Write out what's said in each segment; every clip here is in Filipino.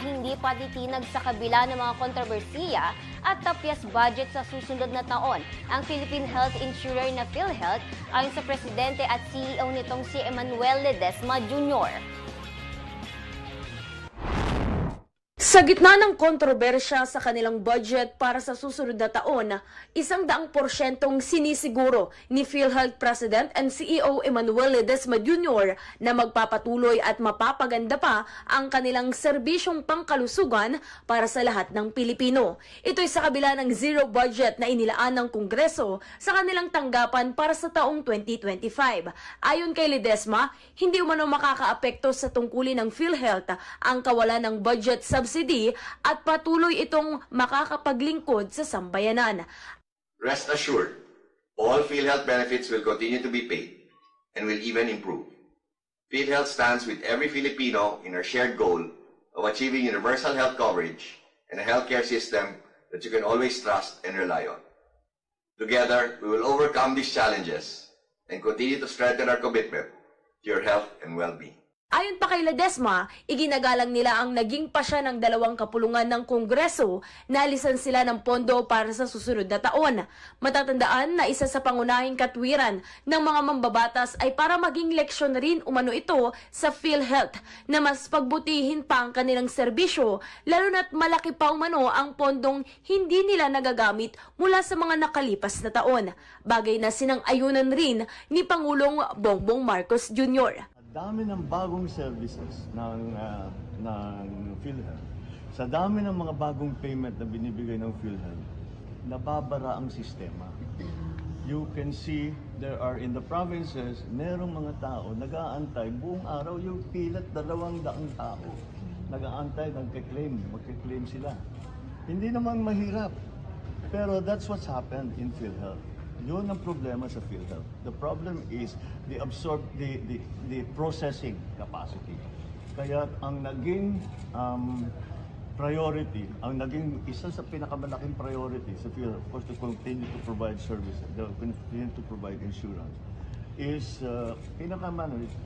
Hindi patitinag sa kabila ng mga kontrobersiya at tapyas budget sa susunod na taon ang Philippine Health Insurer na PhilHealth ayon sa Presidente at CEO nitong si Emmanuel Ledesma Jr. Sa gitna ng kontrobersya sa kanilang budget para sa susunod na taon, 100% sinisiguro ni PhilHealth President and CEO Emmanuel Ledesma Jr. na magpapatuloy at mapapaganda pa ang kanilang serbisyong pangkalusugan para sa lahat ng Pilipino. Ito'y sa kabila ng zero budget na inilaan ng Kongreso sa kanilang tanggapan para sa taong 2025. Ayon kay Ledesma, hindi umano makakaapekto sa tungkulin ng PhilHealth ang kawalan ng budget subsidy at patuloy itong makakapaglingkod sa sambayanan. Rest assured, all PhilHealth benefits will continue to be paid and will even improve. PhilHealth stands with every Filipino in our shared goal of achieving universal health coverage and a healthcare system that you can always trust and rely on. Together, we will overcome these challenges and continue to strengthen our commitment to your health and well-being. Ayon pa kay Ledesma, iginagalang nila ang naging pasya ng 2 kapulungan ng Kongreso na alisan sila ng pondo para sa susunod na taon. Matatandaan na isa sa pangunahing katwiran ng mga mambabatas ay para maging leksyon rin umano ito sa PhilHealth na mas pagbutihin pa ang kanilang serbisyo, lalo na't malaki pa umano ang pondong hindi nila nagagamit mula sa mga nakalipas na taon. Bagay na sinang-ayunan rin ni Pangulong Bongbong Marcos Jr. Dami ng bagong services ng PhilHealth. Sa dami ng mga bagong payment na binibigay ng PhilHealth, nababara ang sistema. You can see there are in the provinces, merong mga tao nag-aantay buong araw yung pilat 200 tao. Nag-aantay, magkiklaim sila. Hindi naman mahirap. Pero that's what's happened in PhilHealth. Yun ang problema sa PhilHealth. The problem is the processing capacity. Kaya ang naging priority, ang naging isa sa pinakamalaking priority sa PhilHealth, of course, to continue to provide services, to continue to provide insurance, is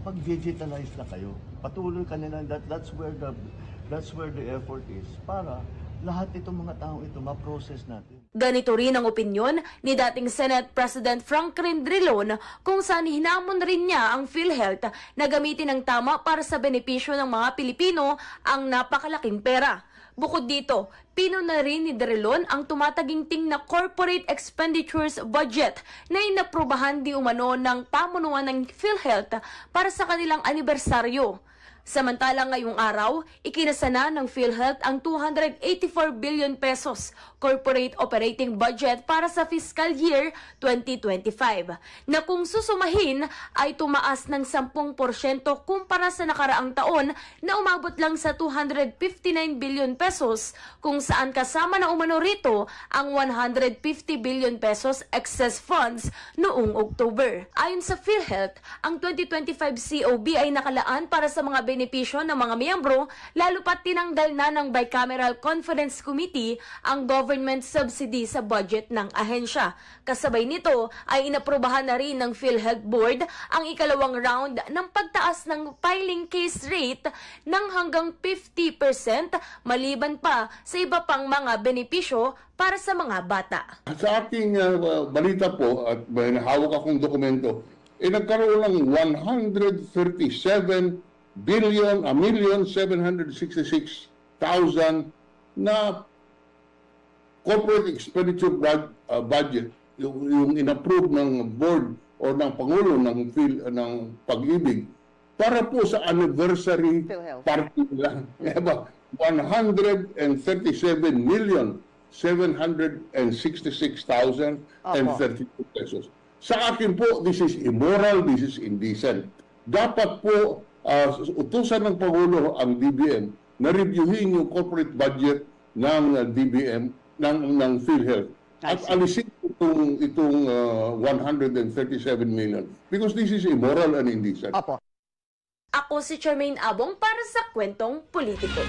pag-digitalize na kayo. Patuloy kanila, that's where the effort is para lahat itong mga taong ito ma-process natin. Ganito rin ang opinyon ni dating Senate President Franklin Drilon kung saan hinamon rin niya ang PhilHealth na gamitin ng tama para sa benepisyo ng mga Pilipino ang napakalaking pera. Bukod dito, pino na rin ni Drilon ang tumataginting na corporate expenditures budget na inaprubahan di umano ng pamunuan ng PhilHealth para sa kanilang anibersaryo. Samantalang ngayong araw, ikinasana ng PhilHealth ang 284 billion pesos corporate operating budget para sa fiscal year 2025 na kung susumahin ay tumaas ng 10% kumpara sa nakaraang taon na umabot lang sa 259 billion pesos kung saan kasama na umano rito ang 150 billion pesos excess funds noong October. Ayon sa PhilHealth, ang 2025 COB ay nakalaan para sa mga benepisyo ng mga miyembro, lalo pat tinanggal na ng Bicameral Conference Committee ang government subsidy sa budget ng ahensya. Kasabay nito ay inaprubahan na rin ng PhilHealth Board ang ikalawang round ng pagtaas ng filing case rate ng hanggang 50% maliban pa sa iba pang mga benepisyo para sa mga bata. Sa aking balita po at may hawak akong dokumento, nagkaroon ng 1,766,000 na corporate expenditure budget, yung inapprove ng board o ng Pangulo ng Pag-ibig para po sa anniversary party nila. 137,766,032 pesos. Sa akin po, this is immoral, this is indecent. Dapat po utusan ng Pangulo ang DBM na reviewin yung corporate budget ng DBM, ng PhilHealth. At alisin itong 137 million. Because this is immoral and indecent. Ako si Charmaine Abong para sa Kwentong Politiko.